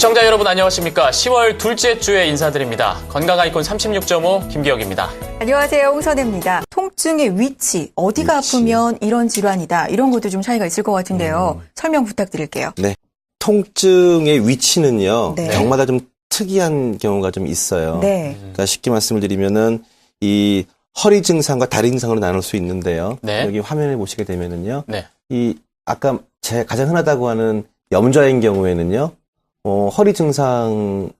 시청자 여러분 안녕하십니까. 10월 둘째 주에 인사드립니다. 건강아이콘 36.5 김기혁입니다. 안녕하세요. 홍선혜입니다. 통증의 위치, 어디가 아프면 이런 질환이다. 이런 것도 좀 차이가 있을 것 같은데요. 설명 부탁드릴게요. 네. 통증의 위치는요. 네. 병마다 좀 특이한 경우가 좀 있어요. 네. 그러니까 쉽게 말씀을 드리면은 이 허리 증상과 다리 증상으로 나눌 수 있는데요. 네. 여기 화면을 보시게 되면은요. 네. 이 아까 제가 가장 흔하다고 하는 염좌인 경우에는요. 허리 증상만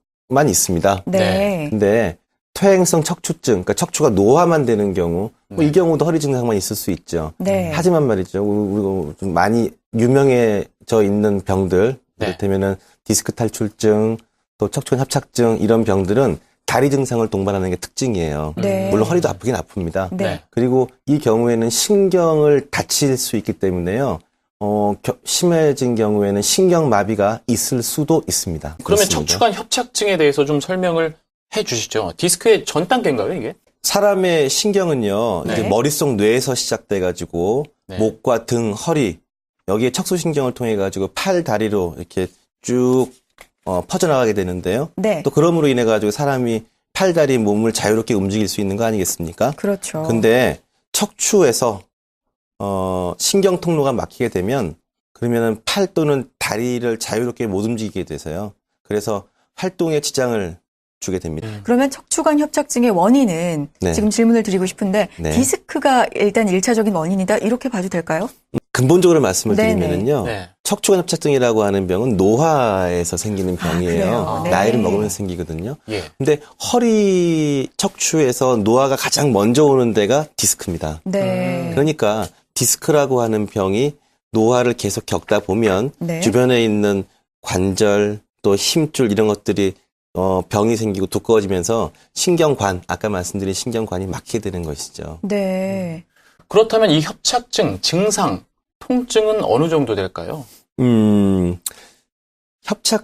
있습니다. 네. 근데 퇴행성 척추증, 그러니까 척추가 노화만 되는 경우, 이 경우도 허리 증상만 있을 수 있죠. 네. 하지만 말이죠, 우리가 좀 많이 유명해져 있는 병들, 네. 이를테면은 디스크 탈출증, 또 척추관 협착증 이런 병들은 다리 증상을 동반하는 게 특징이에요. 네. 물론 허리도 아프긴 아픕니다. 네. 그리고 이 경우에는 신경을 다칠 수 있기 때문에요. 심해진 경우에는 신경마비가 있을 수도 있습니다. 그러면 그렇습니다. 척추관 협착증에 대해서 좀 설명을 해 주시죠. 디스크의 전 단계인가요, 이게? 사람의 신경은요, 네. 이제 머릿속 뇌에서 시작돼가지고, 네. 목과 등, 허리, 여기에 척수신경을 통해가지고 팔, 다리로 이렇게 쭉, 퍼져나가게 되는데요. 네. 또 그럼으로 인해가지고 사람이 팔, 다리, 몸을 자유롭게 움직일 수 있는 거 아니겠습니까? 그렇죠. 근데 척추에서, 신경 통로가 막히게 되면, 그러면은 팔 또는 다리를 자유롭게 못 움직이게 돼서요. 그래서 활동에 지장을 주게 됩니다. 그러면 척추관 협착증의 원인은 네. 지금 질문을 드리고 싶은데 네. 디스크가 일단 1차적인 원인이다. 이렇게 봐도 될까요? 근본적으로 말씀을 네네. 드리면은요. 네. 척추관 협착증이라고 하는 병은 노화에서 생기는 병이에요. 그래요? 네. 나이를 먹으면서 생기거든요. 예. 근데 허리 척추에서 노화가 가장 먼저 오는 데가 디스크입니다. 네. 그러니까 디스크라고 하는 병이 노화를 계속 겪다 보면 네. 주변에 있는 관절 또 힘줄 이런 것들이 병이 생기고 두꺼워지면서 신경관, 아까 말씀드린 신경관이 막히게 되는 것이죠. 네. 그렇다면 이 협착증, 증상, 통증은 어느 정도 될까요?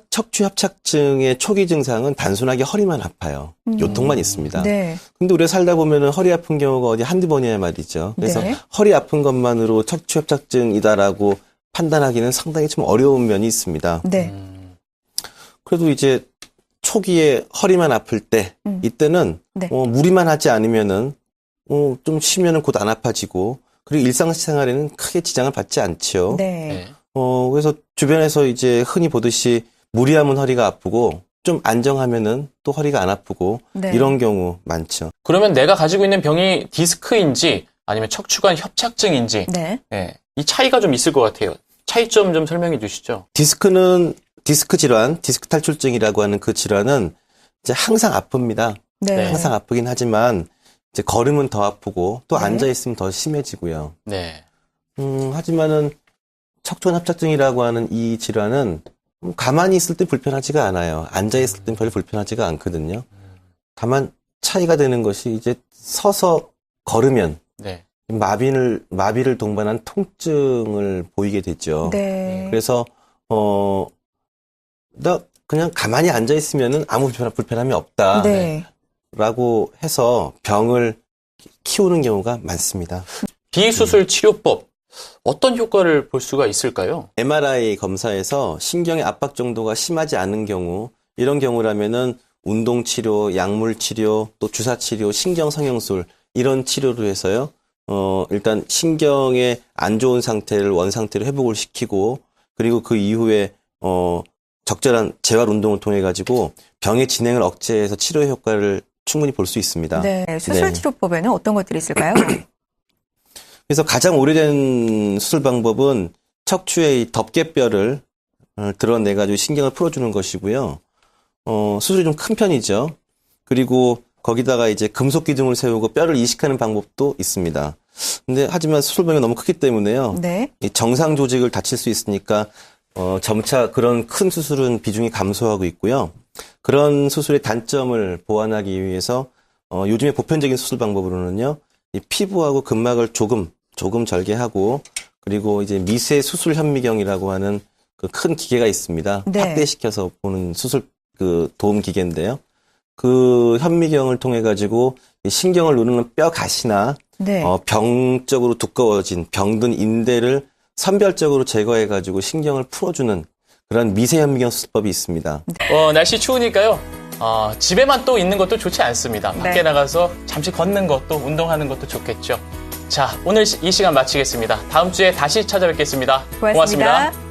척추 협착증의 초기 증상은 단순하게 허리만 아파요. 요통만 있습니다. 네. 근데 우리가 살다 보면은 허리 아픈 경우가 어디 한두 번이야 말이죠. 그래서 네. 허리 아픈 것만으로 척추 협착증이다라고 판단하기는 상당히 좀 어려운 면이 있습니다. 네. 그래도 이제 초기에 허리만 아플 때, 이때는 네. 무리만 하지 않으면은 좀 쉬면은 곧 안 아파지고, 그리고 일상생활에는 크게 지장을 받지 않죠. 네. 네. 그래서 주변에서 이제 흔히 보듯이 무리하면 허리가 아프고 좀 안정하면은 또 허리가 안 아프고 네. 이런 경우 많죠. 그러면 내가 가지고 있는 병이 디스크인지 아니면 척추관 협착증인지 네. 네. 이 차이가 좀 있을 것 같아요. 차이점 좀 설명해 주시죠. 디스크는 디스크 질환, 디스크 탈출증이라고 하는 그 질환은 이제 항상 아픕니다. 네. 항상 아프긴 하지만 이제 걸으면 더 아프고 또 네. 앉아 있으면 더 심해지고요. 네. 하지만은 척추관 협착증이라고 하는 이 질환은 가만히 있을 때 불편하지가 않아요. 앉아 있을 땐 별로 불편하지가 않거든요. 다만 차이가 되는 것이 이제 서서 걸으면 네. 마비를 동반한 통증을 보이게 되죠. 네. 그래서 나 그냥 가만히 앉아 있으면은 아무 불편함이 없다라고 네. 해서 병을 키우는 경우가 많습니다. 비수술 치료법 어떤 효과를 볼 수가 있을까요? MRI 검사에서 신경의 압박 정도가 심하지 않은 경우, 이런 경우라면은 운동 치료, 약물 치료, 또 주사 치료, 신경 성형술 이런 치료로 해서요. 일단 신경의 안 좋은 상태를 원상태로 회복을 시키고, 그리고 그 이후에 적절한 재활 운동을 통해 가지고 병의 진행을 억제해서 치료 효과를 충분히 볼 수 있습니다. 네. 수술 네. 치료법에는 어떤 것들이 있을까요? 그래서 가장 오래된 수술 방법은 척추의 이 덮개뼈를 드러내 가지고 신경을 풀어주는 것이고요. 수술이 좀 큰 편이죠. 그리고 거기다가 이제 금속 기둥을 세우고 뼈를 이식하는 방법도 있습니다. 근데 하지만 수술병이 너무 크기 때문에요. 네. 이 정상 조직을 다칠 수 있으니까 점차 그런 큰 수술은 비중이 감소하고 있고요. 그런 수술의 단점을 보완하기 위해서 요즘에 보편적인 수술 방법으로는요. 이 피부하고 근막을 조금 절개하고, 그리고 이제 미세 수술 현미경이라고 하는 그 큰 기계가 있습니다. 네. 확대시켜서 보는 수술 그 도움 기계인데요. 그 현미경을 통해 가지고 신경을 누르는 뼈 가시나 네. 병적으로 두꺼워진 병든 인대를 선별적으로 제거해 가지고 신경을 풀어주는 그런 미세현미경 수술법이 있습니다. 날씨 추우니까요. 집에만 또 있는 것도 좋지 않습니다. 밖에 네. 나가서 잠시 걷는 것도 운동하는 것도 좋겠죠. 자, 오늘 이 시간 마치겠습니다. 다음 주에 다시 찾아뵙겠습니다. 고맙습니다.